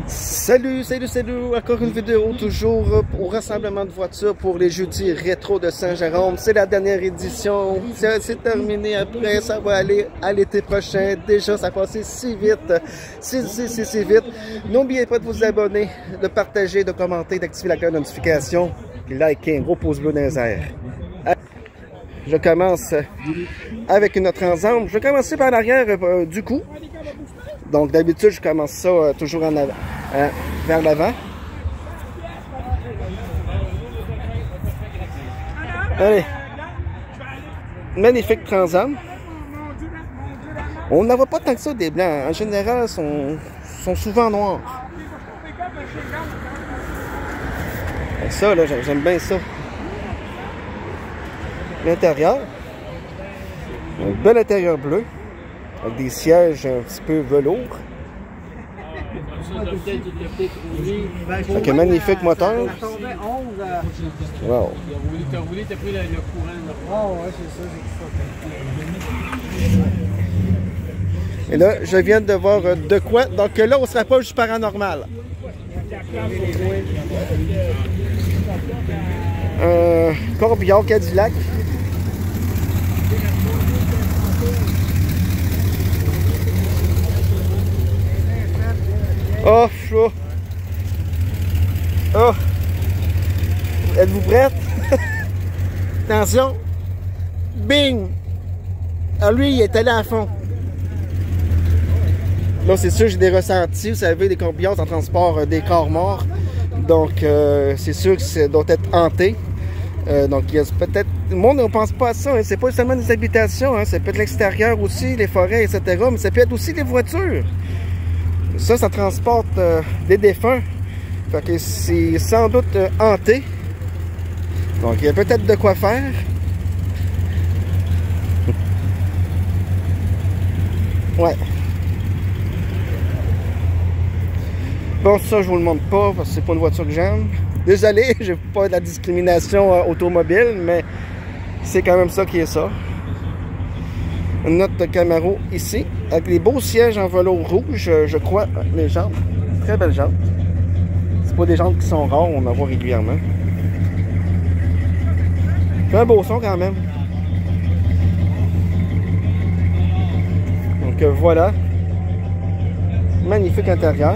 Salut, encore une vidéo toujours au rassemblement de voitures pour les jeudis rétro de Saint-Jérôme. C'est la dernière édition, c'est terminé après, ça va aller à l'été prochain. Déjà, ça a passé si vite, si vite. N'oubliez pas de vous abonner, de partager, de commenter, d'activer la cloche de notification, puis liker, un gros pouce bleu dans les airs. Je commence avec une autre ensemble. Je vais commencer par l'arrière du cou. Donc d'habitude, je commence ça toujours en avant, vers l'avant. Allez. Magnifique Transam. On n'en voit pas tant que ça des blancs. En général, sont souvent noirs. Et ça, là, j'aime bien ça. L'intérieur. Un bel intérieur bleu. Avec des sièges un petit peu velours. Avec un magnifique moteur. Wow. Et là, je viens de voir de quoi. Donc là, on ne sera pas juste paranormal. Corbillard Cadillac. Oh, chaud. Oh. Êtes-vous prête? Attention. Bing! Alors lui, il est allé à fond. Là, c'est sûr, j'ai des ressentis. Vous savez, des corbillons en transport des corps morts. Donc, c'est sûr que ça doit être hanté. Donc, il y a peut-être... Le monde ne pense pas à ça. Hein. C'est pas seulement des habitations. Hein. Ça peut être l'extérieur aussi, les forêts, etc. Mais ça peut être aussi les voitures. Ça transporte des défunts. Fait que c'est sans doute hanté. Donc, il y a peut-être de quoi faire. Ouais. Bon, ça, je vous le montre pas parce que c'est pas une voiture que j'aime. Désolé, je veux pas de la discrimination automobile, mais c'est quand même ça qui est ça. Une autre Camaro ici, avec les beaux sièges en velours rouge, je crois, les jantes, très belles jantes. C'est pas des jantes qui sont rares, on en voit régulièrement. C'est un beau son quand même. Donc voilà, magnifique intérieur.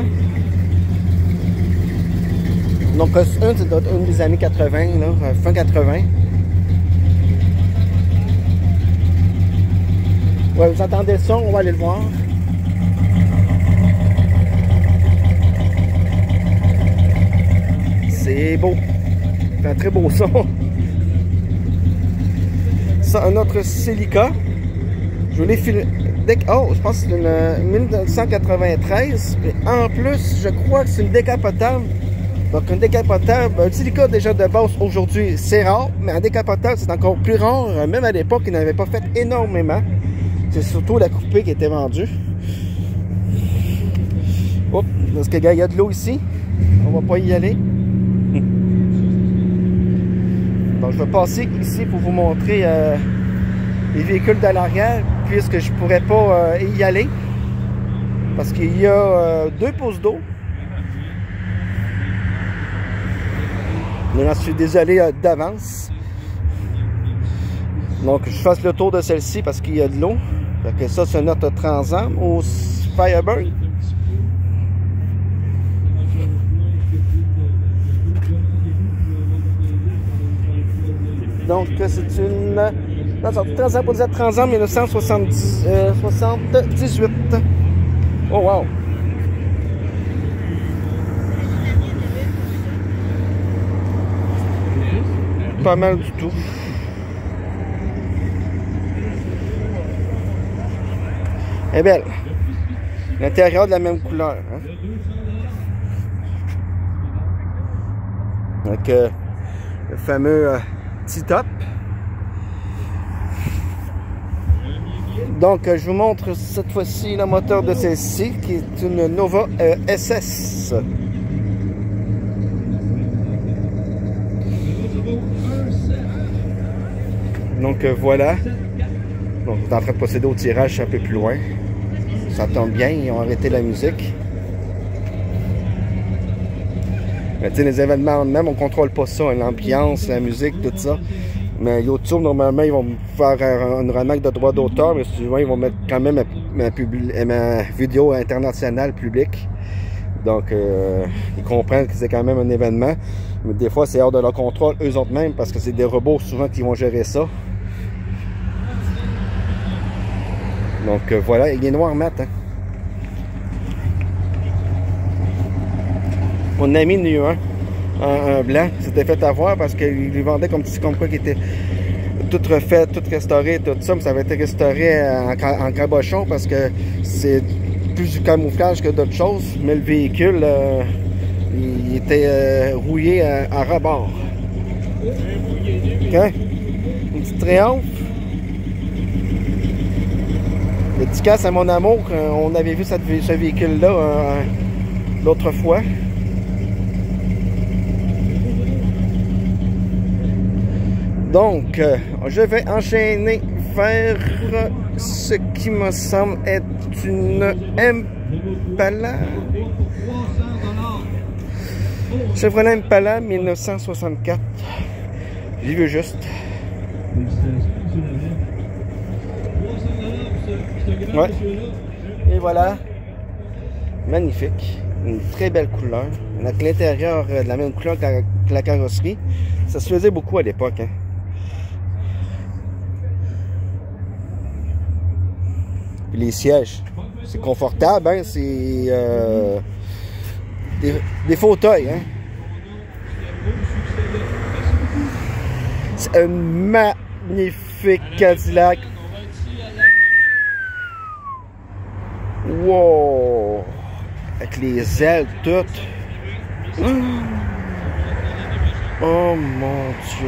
Donc c'est une des années 80, là, fin 80. Ouais, vous entendez le son, on va aller le voir. C'est beau. C'est un très beau son. Ça, un autre Celica. Je l'ai filmé. Oh, je pense que c'est une 1993. Et en plus, je crois que c'est une décapotable. Donc, une décapotable. Un Celica, déjà de base, aujourd'hui, c'est rare. Mais un décapotable, c'est encore plus rare. Même à l'époque, ils n'avaient pas fait énormément. C'est surtout la coupée qui était vendue. Oups, parce qu'il y a de l'eau ici. On va pas y aller. Donc je vais passer ici pour vous montrer les véhicules de l'arrière, puisque je pourrais pas y aller. Parce qu'il y a 2 pouces d'eau. Je suis désolé d'avance. Donc je fasse le tour de celle-ci parce qu'il y a de l'eau. Fait que ça, c'est notre Transam au Firebird. Donc, c'est une... Non, Transam pour dire Transam 1978. Oh, wow! Pas mal du tout. Elle est belle. L'intérieur de la même couleur. Hein? Donc, le fameux T-top. Donc, je vous montre cette fois-ci le moteur de celle-ci, qui est une Nova SS. Donc, voilà. Donc, on est en train de procéder au tirage un peu plus loin. Ça tombe bien, ils ont arrêté la musique. Mais tu sais, les événements même, on contrôle pas ça, hein, l'ambiance, la musique, tout ça. Mais YouTube, normalement, ils vont faire une remarque de droit d'auteur, mais souvent, ils vont mettre quand même ma vidéo internationale publique. Donc, ils comprennent que c'est quand même un événement. Mais des fois, c'est hors de leur contrôle, eux autres mêmes, parce que c'est des robots souvent qui vont gérer ça. Donc, voilà, il est noir mat, hein. Mon ami en a eu un blanc, s'était fait avoir parce qu'il lui vendait comme quoi qui était tout refait, tout restauré, tout ça, mais ça avait été restauré en cabochon parce que c'est plus du camouflage que d'autres choses, mais le véhicule, il était rouillé à rebord. Okay? Une petite triomphe. Le petit casse à mon amour, on avait vu ce véhicule-là l'autre fois. Donc, je vais enchaîner vers ce qui me semble être une Impala. Chevrolet Impala 1964. J'ai vu juste. Ouais. Et voilà. Magnifique. Une très belle couleur. Avec l'intérieur de la même couleur que la carrosserie. Ça se faisait beaucoup à l'époque, hein. Les sièges, c'est confortable, hein? C'est des fauteuils, hein? C'est un magnifique Cadillac. Wow! Avec les ailes toutes. Oh mon Dieu!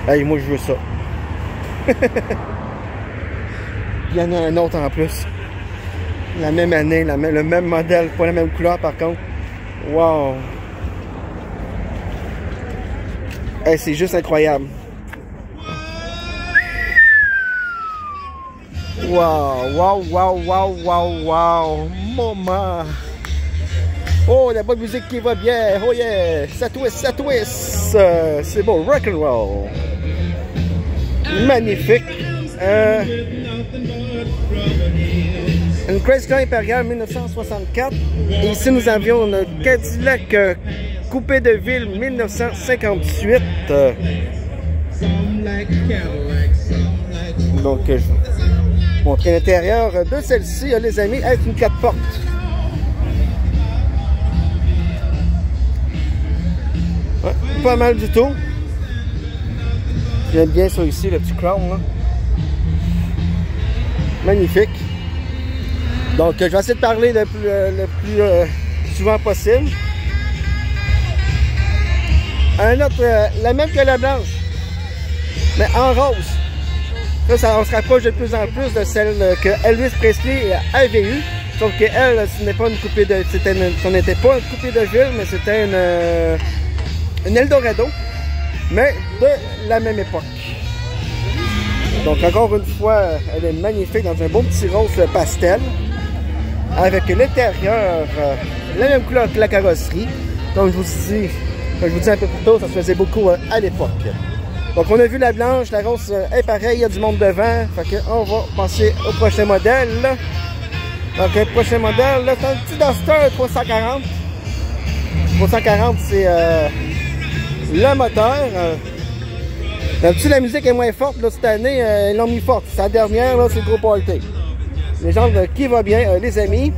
Hey, moi je veux ça. Il y en a un autre en plus. La même année, le même modèle, pas la même couleur par contre. Wow! Hey, c'est juste incroyable. Wow, wow, wow, wow, wow, wow. Maman! Oh, la bonne musique qui va bien. Oh yeah! Ça twist, ça twist. C'est beau, rock'n'roll. Magnifique. Une Chrysler Imperial 1964. Et ici, nous avions une Cadillac coupé de ville 1958. Donc, je vais vous montrer l'intérieur de celle-ci, les amis, avec une 4 portes. Ouais, pas mal du tout. J'aime bien ça ici, le petit crown, là. Magnifique. Donc, je vais essayer de parler le plus souvent possible. Un autre, la même que la blanche, mais en rose. Ça, on se rapproche de plus en plus de celle que Elvis Presley avait eue. Sauf qu'elle, ce n'est pas une coupée de... Ce n'était pas une coupée de ville, mais c'était une Eldorado, mais de la même époque. Donc, encore une fois, elle est magnifique dans un beau petit rose pastel. Avec l'intérieur, la même couleur que la carrosserie. Comme je vous dis un peu plus tôt, ça se faisait beaucoup à l'époque. Donc on a vu la blanche, la rose est pareil, il y a du monde devant. Fait que on va passer au prochain modèle. Donc le prochain modèle, c'est un petit Duster 340. 340, c'est le moteur. D'habitude, la musique est moins forte. Là, cette année, ils l'ont mis forte. C'est la dernière, là, c'est le gros party. Les gens qui va bien, les amis.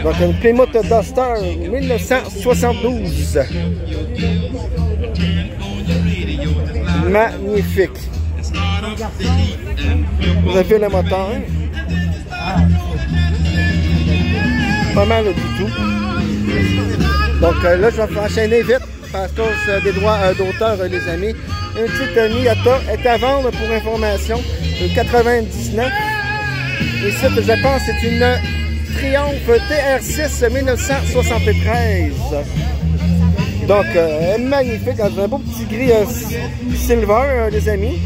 Donc, une Plymouth Duster 1972. Magnifique. Vous avez le moteur. Pas mal du tout. Donc, là, je vais enchaîner vite parce cause des droits d'auteur, les amis. Une petite Miata est à vendre pour information. Une 99. Ici, je pense que c'est une Triumph TR6 1973. Donc, magnifique, dans un beau petit gris silver, les amis.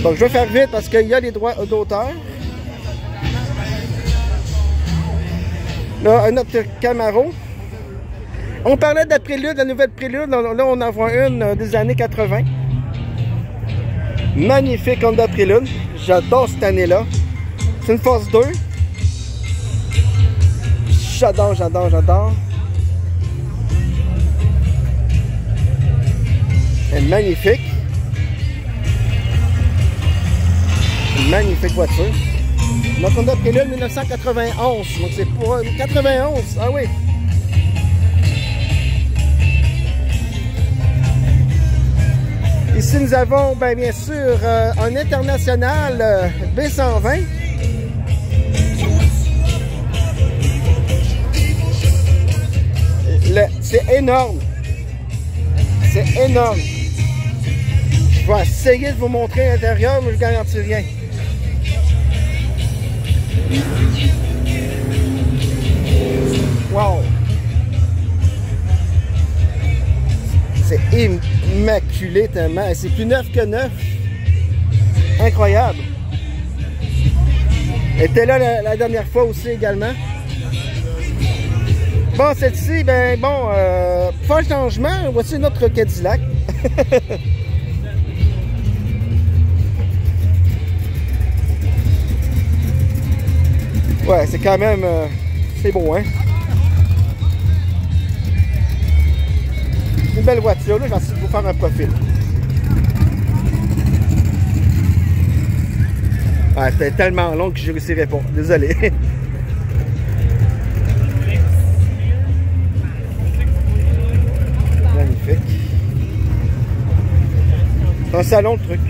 Donc, je vais faire vite parce qu'il y a les droits d'auteur. Là, un autre Camaro. On parlait de la Prélude, la nouvelle Prélude. Là, on en voit une des années 80. Magnifique Honda Prélude. J'adore cette année-là. C'est une Force 2. J'adore, j'adore, j'adore. Elle est magnifique. Une magnifique voiture. Donc on a Prélude 1991. Donc c'est pour 91. Ah oui. Ici nous avons bien sûr un International B120. C'est énorme. C'est énorme. Je vais essayer de vous montrer l'intérieur, mais je ne garantis rien. Wow! C'est immaculé tellement. C'est plus neuf que neuf. Incroyable. Elle était là la dernière fois aussi également. Bon, celle-ci, ben bon, pour un changement, voici notre Cadillac. Ouais, c'est quand même, c'est beau, hein. Une belle voiture, là, j'en suis de vous faire un profil. Ouais, c'était tellement long que je ne réussirais pas, désolé. Magnifique. C'est un salon, le truc.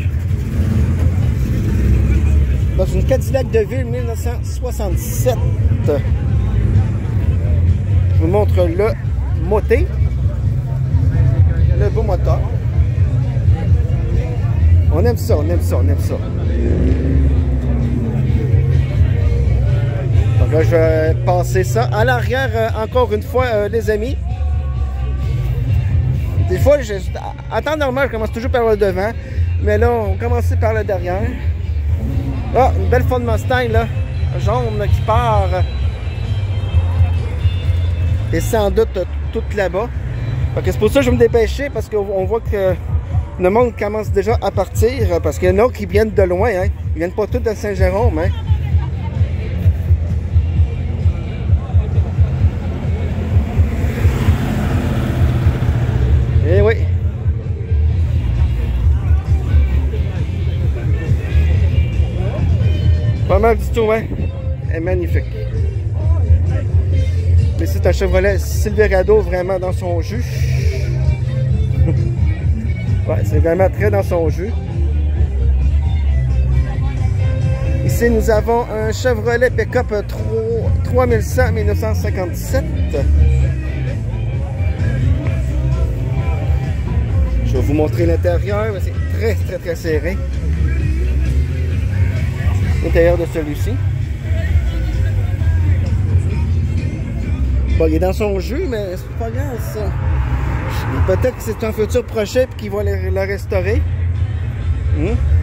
Dans une Cadillac de ville 1967. Je vous montre le moté. Le beau moteur. On aime ça, on aime ça, on aime ça. Donc là, je vais passer ça. À l'arrière, encore une fois, les amis. Des fois, en temps normal, je commence toujours par le devant. Mais là, on commence par le derrière. Ah, une belle Ford Mustang, là. Jaune, là, qui part. Et sans doute toute là-bas. C'est pour ça que je vais me dépêcher, parce qu'on voit que le monde commence déjà à partir. Parce qu'il y en a qui viennent de loin, hein. Ils viennent pas tous de Saint-Jérôme, hein. Eh oui. Pas mal du tout, hein. Elle est magnifique. Mais c'est un Chevrolet Silverado vraiment dans son jus. Ouais, c'est vraiment très dans son jus. Ici, nous avons un Chevrolet Pick-up 3100 1957. Je vais vous montrer l'intérieur. C'est très serré. L'intérieur de celui-ci. Bon, il est dans son jus, mais c'est pas grave ça. Peut-être que c'est un futur projet qui va le restaurer.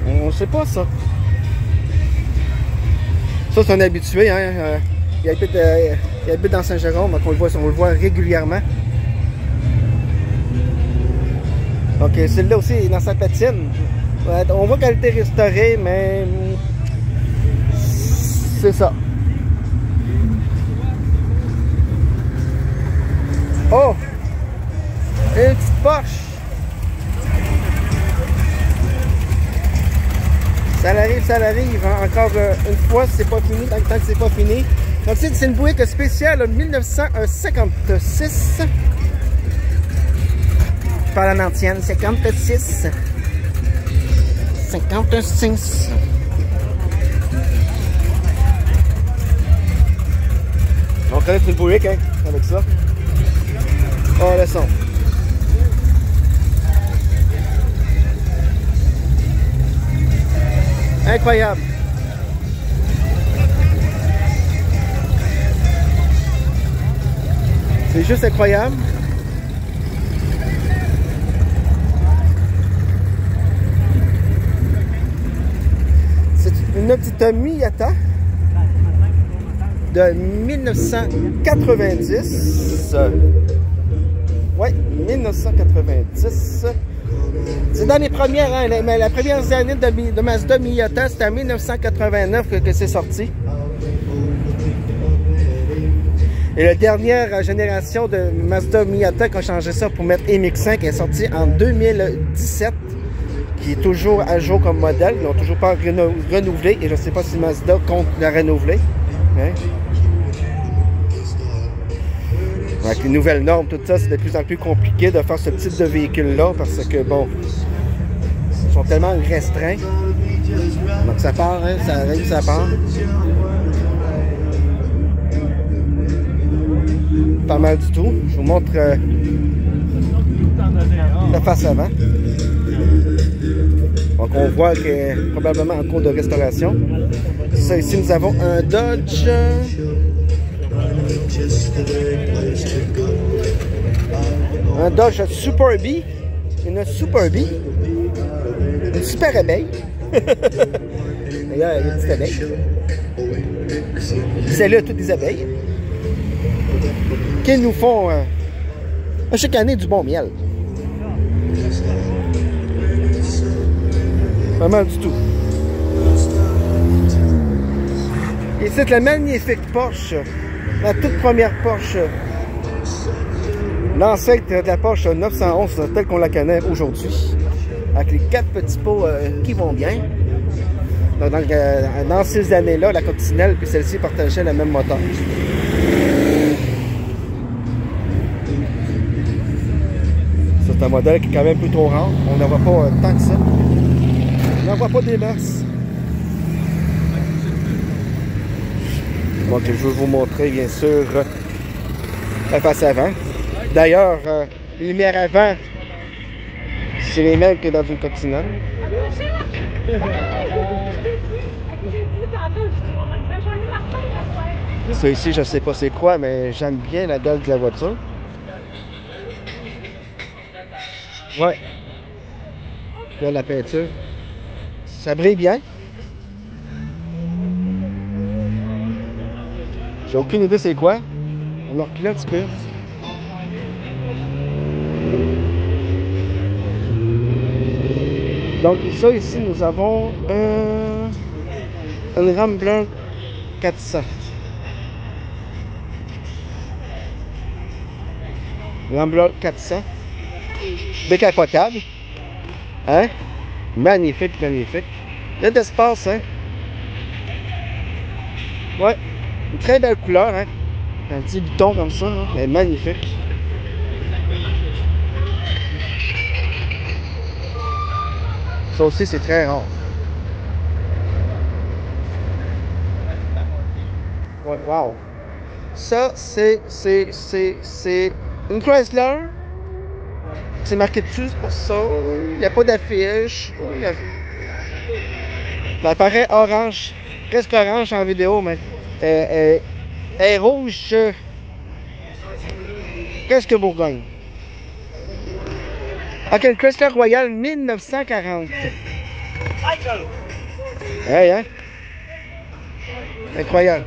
On ne sait pas ça. Ça, c'est un habitué. Hein? Il habite dans Saint-Jérôme, donc on le voit régulièrement. Donc, celle-là aussi est dans sa patine. On voit qu'elle a été restaurée, mais c'est ça. Oh! Une petite Porsche! Ça l'arrive, hein? Encore une fois, c'est pas fini, tant que c'est pas fini. Donc c'est une Buick spéciale 1956. Je parle en ancienne, 56. 56. On connaît une Buick, hein, avec ça. Oh, le son. Incroyable. C'est juste incroyable. C'est une petite Miata. de 1990. Ouais, 1990. C'est dans les premières, hein, la première année de Mazda Miata, c'était en 1989 que c'est sorti. Et la dernière génération de Mazda Miata qui a changé ça pour mettre MX-5 est sortie en 2017, qui est toujours à jour comme modèle. Ils n'ont toujours pas renouvelé et je ne sais pas si Mazda compte la renouveler. Hein? Avec les nouvelles normes, tout ça, c'est de plus en plus compliqué de faire ce type de véhicule-là parce que, bon, ils sont tellement restreints. Donc ça part, hein, ça arrive, ça part. Pas mal du tout. Je vous montre la face avant. Donc on voit qu'elle est probablement en cours de restauration. Ça ici, nous avons un Dodge. Un Dodge Super B. Une Super B. Une super abeille. D'ailleurs, les petites abeilles. C'est-là toutes des abeilles. Qui nous font chaque année du bon miel. Pas mal du tout. Et c'est la magnifique Porsche. La toute première Porsche. L'ancêtre de la Porsche 911 telle qu'on la connaît aujourd'hui. Avec les 4 petits pots qui vont bien. Donc, dans ces années-là, la coccinelle et celle-ci partageaient le même moteur. C'est un modèle qui est quand même plutôt rare. On n'en voit pas tant que ça. On n'en voit pas des masses. Donc je vais vous montrer bien sûr la face avant. D'ailleurs, les lumières avant, c'est les mêmes que dans une coccinelle. Ça ici, je ne sais pas c'est quoi, mais j'aime bien la dalle de la voiture. Ouais. Là, la peinture. Ça brille bien. J'ai aucune idée c'est quoi. On va reculer un petit peu. Donc ça ici, nous avons une Rambler 400. Rambler 400. Décapotable. Hein? Magnifique, magnifique. Il y a d'espace, hein? Ouais. Une très belle couleur, hein? Un petit bouton comme ça, hein? Elle est magnifique. Ça aussi, c'est très rare. Ouais, wow. Ça, c'est une Chrysler. C'est marqué dessus, c'est pour ça. Il n'y a pas d'affiche. Ça paraît orange. Presque orange en vidéo, mais elle est rouge. Qu'est-ce que Bourgogne? Ok, une Chrysler Royale 1940. Hey, hein? Incroyable.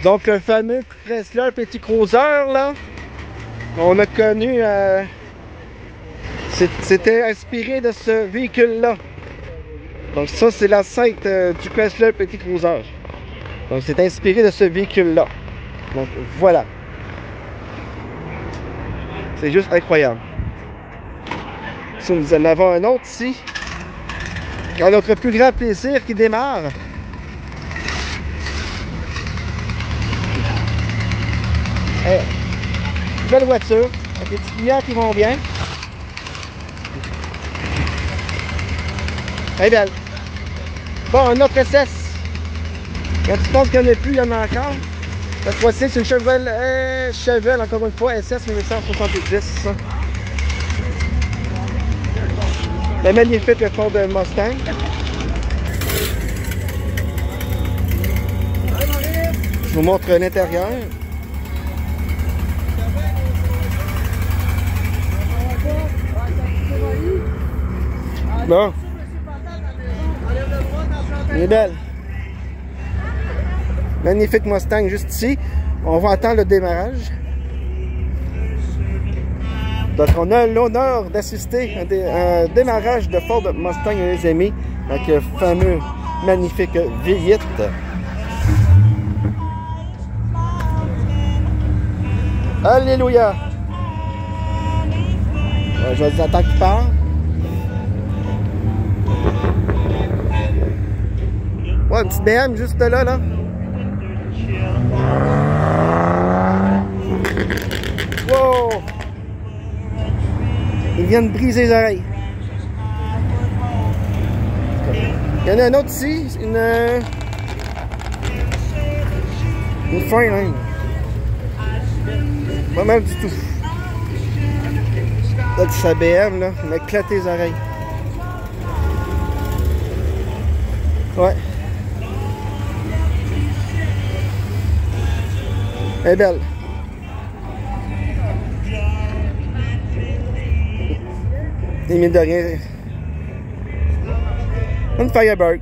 Donc, le fameux Chrysler Petit Cruiser, là, on a connu, c'était inspiré de ce véhicule-là. Donc, ça, c'est l'ancêtre du Chrysler Petit Cruiser. Donc, c'est inspiré de ce véhicule-là. Donc, voilà. C'est juste incroyable. Si nous en avons un autre ici, à notre plus grand plaisir qui démarre. Belle voiture, avec des petites lumières qui vont bien. Elle est belle. Bon, un autre SS. Quand tu penses qu'il n'y en a plus, il y en a encore. Cette fois-ci, c'est une Chevelle, encore une fois, SS 1970. La magnifique le fond de Mustang. Je vous montre l'intérieur. Bon. Elle est belle. Magnifique Mustang juste ici. On va attendre le démarrage. Donc, on a l'honneur d'assister à un démarrage de Ford Mustang, les amis, avec le fameux magnifique V8. Alléluia! Je vais attendre qu'il part. Ouais, une petite BM juste là. Wow! Ils viennent briser les oreilles. Il y en a un autre ici, une frein, hein. Pas mal du tout. Là, c'est sa BM, là, il m'a éclaté les oreilles. Ouais. Elle est belle. Des mines de rien. Une Firebird.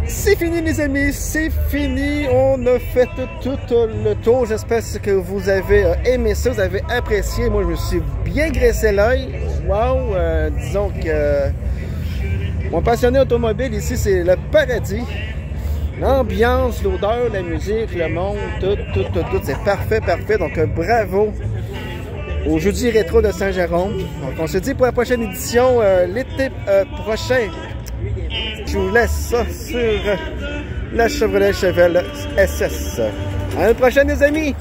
C'est fini les amis, c'est fini. On a fait tout le tour. J'espère que vous avez aimé ça, vous avez apprécié. Moi, je me suis bien graissé l'œil. Wow! Disons que mon passionné automobile ici, c'est le paradis. L'ambiance, l'odeur, la musique, le monde, tout, c'est parfait. Donc, bravo au Jeudi Rétro de Saint-Jérôme. Donc, on se dit pour la prochaine édition, l'été prochain. Je vous laisse ça sur la Chevrolet Chevelle SS. À la prochaine, les amis!